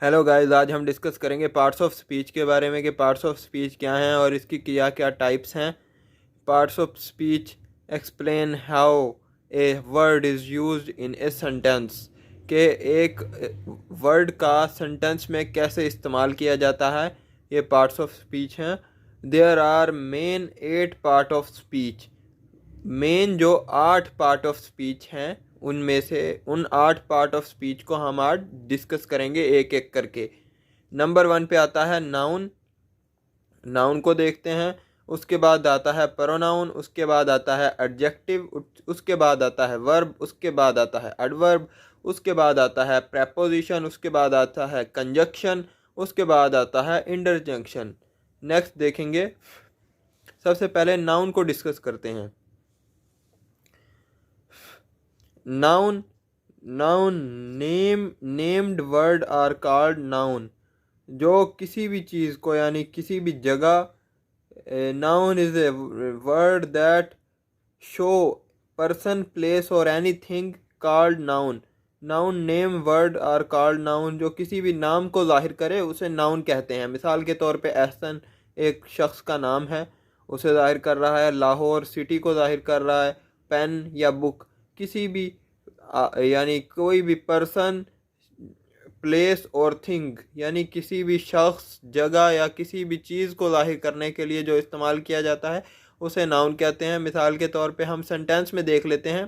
Hello guys, आज हम discuss करेंगे पार्ट्स ऑफ स्पीच के बारे में कि पार्ट्स ऑफ स्पीच क्या हैं और इसकी क्या क्या टाइप्स हैं। Parts of speech explain how a word is used in a sentence के एक वर्ड का सेंटेंस में कैसे इस्तेमाल किया जाता है। ये पार्ट्स ऑफ स्पीच हैं। There are main 8 part of speech. Main जो 8 पार्ट ऑफ स्पीच हैं उनमें से उन 8 पार्ट ऑफ स्पीच को हम आज डिस्कस करेंगे एक एक करके। नंबर 1 पे आता है नाउन। नाउन को देखते हैं। उसके बाद आता है प्रोनाउन, उसके बाद आता है एडजेक्टिव, उसके बाद आता है वर्ब, उसके बाद आता है एडवर्ब, उसके बाद आता है प्रेपोजिशन, उसके बाद आता है कंजक्शन, उसके बाद आता है इंटरजेक्शन। नेक्स्ट देखेंगे। सबसे पहले नाउन को डिस्कस करते हैं। Noun noun named word are called noun. जो किसी भी चीज़ को यानी किसी भी जगह, noun is a word that show person place और anything called noun. Noun name word are called noun. जो किसी भी नाम को जाहिर करे उसे नाउन कहते हैं। मिसाल के तौर पे एहसन एक शख्स का नाम है, उसे जाहिर कर रहा है। लाहौर सिटी को जाहिर कर रहा है। पेन या बुक किसी भी यानी कोई भी पर्सन प्लेस और थिंग यानी किसी भी शख्स जगह या किसी भी चीज़ को जाहिर करने के लिए जो इस्तेमाल किया जाता है उसे नाउन कहते हैं। मिसाल के तौर पे हम सेंटेंस में देख लेते हैं।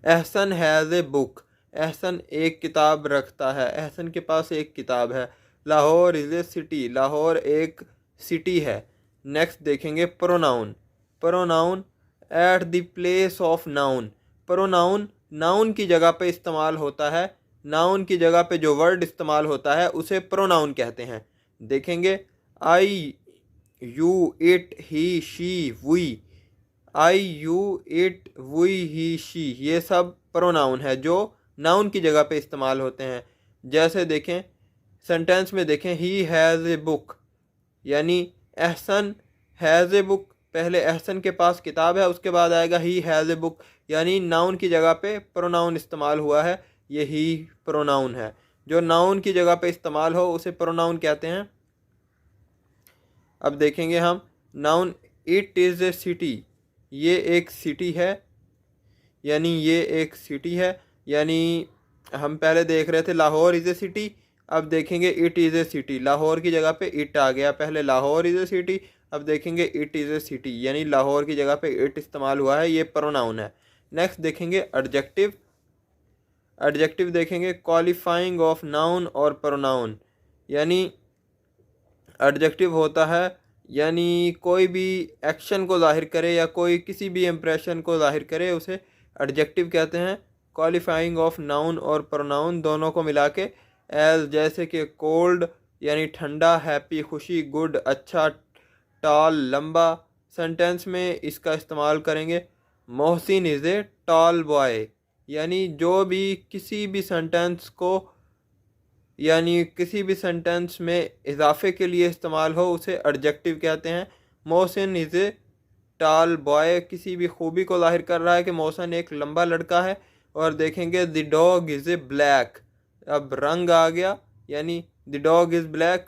Ehsan has a book. Ehsan एक किताब रखता है। एहसन के पास एक किताब है। Lahore is a city. Lahore एक सिटी है। नेक्स्ट देखेंगे pronoun. Pronoun at the place of noun. Pronoun noun की जगह पे इस्तेमाल होता है। नाउन की जगह पे जो वर्ड इस्तेमाल होता है उसे प्रोनाउन कहते हैं। देखेंगे I, you, it, he, she, we. I, you, it, we, he, she ये सब प्रोनाउन है जो नाउन की जगह पे इस्तेमाल होते हैं। जैसे देखें सेंटेंस में देखें ही हैज़ ए बुक यानी एहसन हैज़ ए बुक। पहले एहसन के पास किताब है, उसके बाद आएगा ही हैज़ ए बुक यानी नाउन की जगह पे प्रोनाउन इस्तेमाल हुआ है। ये ही प्रोनाउन है। जो नाउन की जगह पे इस्तेमाल हो उसे प्रोनाउन कहते हैं। अब देखेंगे हम noun it is a city. ये एक सिटी है यानी ये एक सिटी है। यानी हम पहले देख रहे थे लाहौर इज़ ए सिटी, अब देखेंगे it is a city. Lahore की जगह पे इट आ गया। पहले लाहौर इज़ ए सिटी, अब देखेंगे इट इज़ ए सिटी यानी लाहौर की जगह पे इट इस्तेमाल हुआ है। ये प्रोनाउन है। नेक्स्ट देखेंगे एडजेक्टिव। एडजेक्टिव देखेंगे क्वालिफाइंग ऑफ नाउन और प्रोनाउन। यानी एडजेक्टिव होता है यानी कोई भी एक्शन को जाहिर करे या कोई किसी भी इम्प्रेशन को जाहिर करे उसे एडजेक्टिव कहते हैं। क्वालिफाइंग ऑफ नाउन और प्रोनाउन दोनों को मिला के एज, जैसे कि कोल्ड यानी ठंडा, हैप्पी खुशी, गुड अच्छा, टॉल लंबा। सेंटेंस में इसका इस्तेमाल करेंगे। Mohsin is a tall boy यानी जो भी किसी भी सेंटेंस को यानी किसी भी सेंटेंस में इजाफे के लिए इस्तेमाल हो उसे एडजेक्टिव कहते हैं। मोहसिन इज़ ए टाल बॉय किसी भी खूबी को जाहिर कर रहा है कि मोहसिन एक लंबा लड़का है। और देखेंगे the dog is a black. अब रंग आ गया यानी the dog is black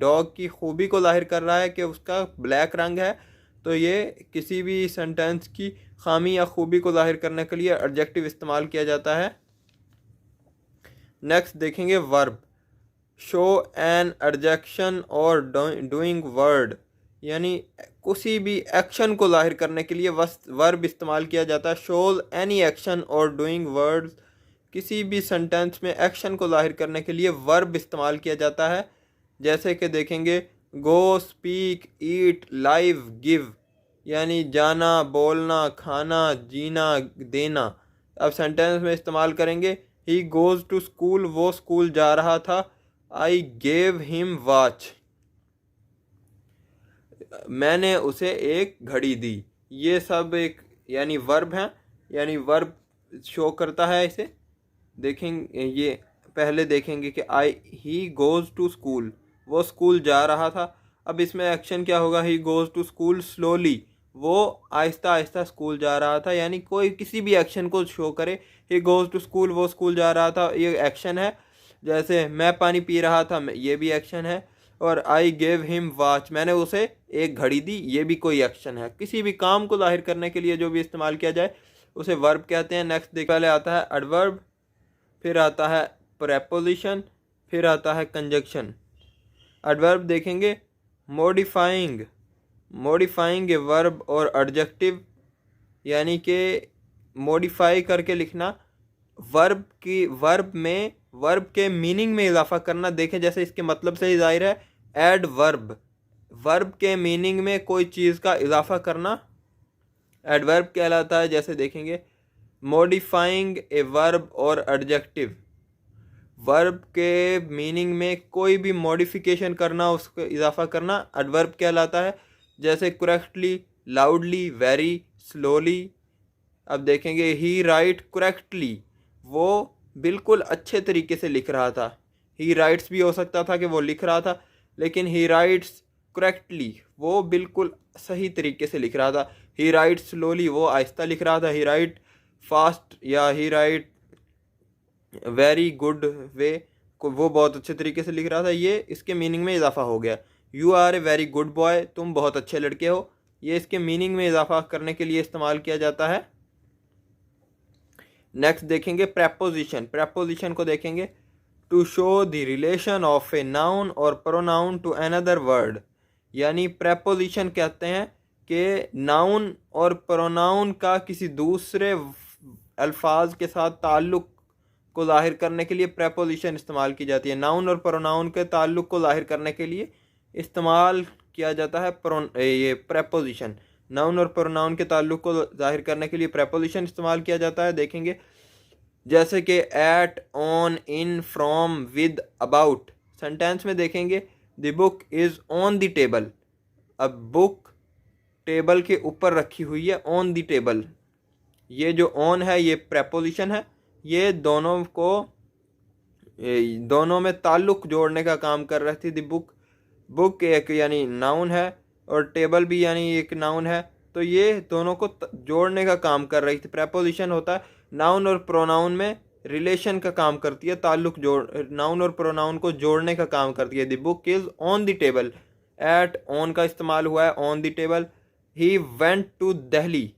dog की खूबी को जाहिर कर रहा है कि उसका ब्लैक रंग है। तो ये किसी भी सेंटेंस की खामी या खूबी को जाहिर करने के लिए एडजेक्टिव इस्तेमाल किया जाता है। नेक्स्ट देखेंगे वर्ब। शो एन एडजेक्शन और डूइंग वर्ड यानी किसी भी एक्शन को जाहिर करने के लिए वर्ब इस्तेमाल किया जाता है। शोज एनी एक्शन और डूइंग वर्ड किसी भी सेंटेंस में एक्शन को जाहिर करने के लिए वर्ब इस्तेमाल किया जाता है। जैसे कि देखेंगे गो, स्पीक, ईट, लाइव, गिव यानी जाना, बोलना, खाना, जीना, देना। अब सेंटेंस में इस्तेमाल करेंगे ही गोज़ टू स्कूल। वो स्कूल जा रहा था। I gave him watch. मैंने उसे एक घड़ी दी। ये सब एक यानी वर्ब हैं यानी वर्ब शो करता है इसे। देखेंगे ये पहले देखेंगे कि I he goes to school वो स्कूल जा रहा था। अब इसमें एक्शन क्या होगा? He goes to school slowly वो आहिस्ता आहिस्ता स्कूल जा रहा था, यानी कोई किसी भी एक्शन को शो करे। ही गोज़ टू स्कूल, वो स्कूल जा रहा था, ये एक्शन है। जैसे मैं पानी पी रहा था, ये भी एक्शन है। और आई गेव हिम वॉच, मैंने उसे एक घड़ी दी, ये भी कोई एक्शन है। किसी भी काम को जाहिर करने के लिए जो भी इस्तेमाल किया जाए उसे वर्ब कहते हैं। नेक्स्ट देख, पहले आता है एडवर्ब, फिर आता है प्रेपोजिशन, फिर आता है कंजक्शन। एडवर्ब देखेंगे, मॉडिफाइंग, मॉडिफाइंग ए वर्ब और एडजेक्टिव, यानी कि मॉडिफाई करके लिखना, वर्ब के मीनिंग में इजाफा करना। देखें जैसे इसके मतलब से ही जाहिर है, ऐड वर्ब, वर्ब के मीनिंग में कोई चीज़ का इजाफा करना एडवर्ब कहलाता है। जैसे देखेंगे, मॉडिफाइंग ए वर्ब और एडजेक्टिव, वर्ब के मीनिंग में कोई भी मॉडिफिकेशन करना, उसको इजाफा करना एडवर्ब कहलाता है। जैसे करेक्टली, लाउडली, वेरी, स्लोली। अब देखेंगे, ही राइट करेक्टली, वो बिल्कुल अच्छे तरीके से लिख रहा था। ही राइट्स भी हो सकता था कि वो लिख रहा था, लेकिन ही राइट्स करेक्टली, वो बिल्कुल सही तरीके से लिख रहा था। ही राइट स्लोली, वो आहिस्ता लिख रहा था। ही राइट फास्ट या ही राइट वेरी गुड वे, वो बहुत अच्छे तरीके से लिख रहा था। ये इसके मीनिंग में इजाफा हो गया। You are a very good boy, तुम बहुत अच्छे लड़के हो, ये इसके मीनिंग में इजाफा करने के लिए इस्तेमाल किया जाता है। नेक्स्ट देखेंगे प्रेपोजिशन। प्रेपोजिशन को देखेंगे, to show the relation of a noun और प्रोनाउन टू अनदर वर्ड, यानी प्रेपोजिशन कहते हैं कि नाउन और प्रोनाउन का किसी दूसरे अल्फाज के साथ ताल्लुक़ को ज़ाहिर करने के लिए प्रेपोजिशन इस्तेमाल की जाती है। नाउन और प्रोनाउन के ताल्लुक़ को ज़ाहिर करने के लिए इस्तेमाल किया जाता है ये प्रेपोजिशन। नाउन और प्रोनाउन के ताल्लुक़ को ज़ाहिर करने के लिए प्रेपोजिशन इस्तेमाल किया जाता है। देखेंगे जैसे कि at, on, in, from, with, about. Sentence में देखेंगे, the book is on the table. अब बुक टेबल के ऊपर रखी हुई है, ऑन द टेबल। ये जो ऑन है ये प्रेपोजिशन है, ये दोनों में ताल्लुक़ जोड़ने का काम कर रही थी। द बुक एक यानी नाउन है और टेबल भी यानी एक नाउन है, तो ये दोनों को जोड़ने का काम कर रही थी। प्रेपोजिशन होता है नाउन और प्रोनाउन में रिलेशन का काम करती है, ताल्लुक़ जोड़, नाउन और प्रोनाउन को जोड़ने का काम करती है। The book is on the table, at, on का इस्तेमाल हुआ है, on the table. He went to Delhi,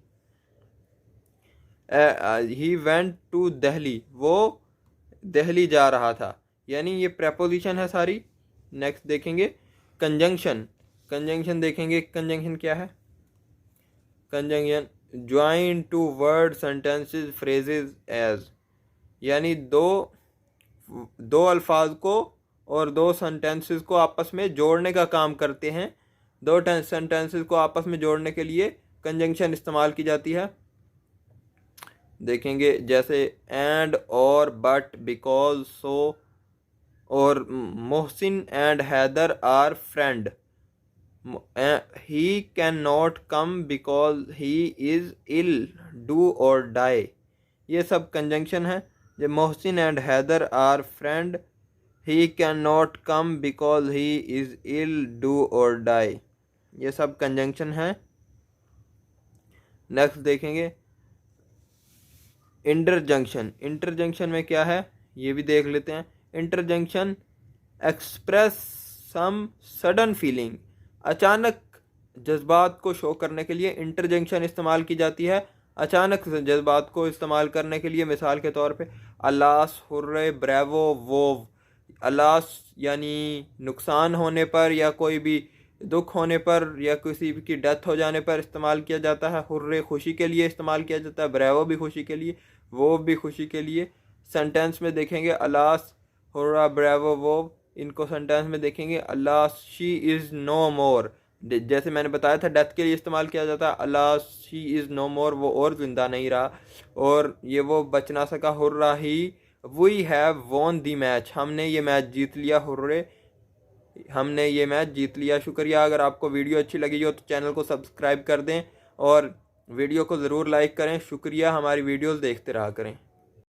he went to Delhi, वो दिल्ली जा रहा था, यानी ये प्रेपोजिशन है सारी। नेक्स्ट देखेंगे कंजंक्शन। कंजंक्शन देखेंगे, कंजंक्शन क्या है? Conjunction join to word, sentences, phrases as, यानी दो अल्फाज को और दो सेंटेंसेस को आपस में जोड़ने का काम करते हैं। दो सेंटेंसेस को आपस में जोड़ने के लिए कंजंक्शन इस्तेमाल की जाती है। देखेंगे जैसे एंड, और, but, because, so, or Mohsin and Haider are friend. He can not come because he is ill, do or die. ये सब कंजंक्शन है। जब Mohsin and Haider are friend, he can not come because he is ill, do or die, ये सब conjunction है। Next देखेंगे इंटरजंक्शन। इंटरजंक्शन में क्या है ये भी देख लेते हैं। इंटरजंक्शन एक्सप्रेस सम सडन फीलिंग, अचानक जज्बात को शो करने के लिए इंटरजंक्शन इस्तेमाल की जाती है। अचानक जज्बात को इस्तेमाल करने के लिए मिसाल के तौर पे alas, hurray, bravo, wow. Alas यानी नुकसान होने पर या कोई भी दुख होने पर या किसी की डेथ हो जाने पर इस्तेमाल किया जाता है। हुर्रे खुशी के लिए इस्तेमाल किया जाता है, ब्रेवो भी खुशी के लिए, वो भी खुशी के लिए। सेंटेंस में देखेंगे अलास, हुर्रा, ब्रेवो, वो, इनको सेंटेंस में देखेंगे अलास शी इज़ नो मोर, जैसे मैंने बताया था डेथ के लिए इस्तेमाल किया जाता है। अलास शी इज़ नो मोर, वो और ज़िंदा नहीं रहा और ये वो बच ना सका। Hurrah he we have won the match, हमने ये मैच जीत लिया। हुर्रे हमने ये मैच जीत लिया। शुक्रिया। अगर आपको वीडियो अच्छी लगी हो तो चैनल को सब्सक्राइब कर दें और वीडियो को ज़रूर लाइक करें। शुक्रिया, हमारी वीडियोस देखते रहा करें।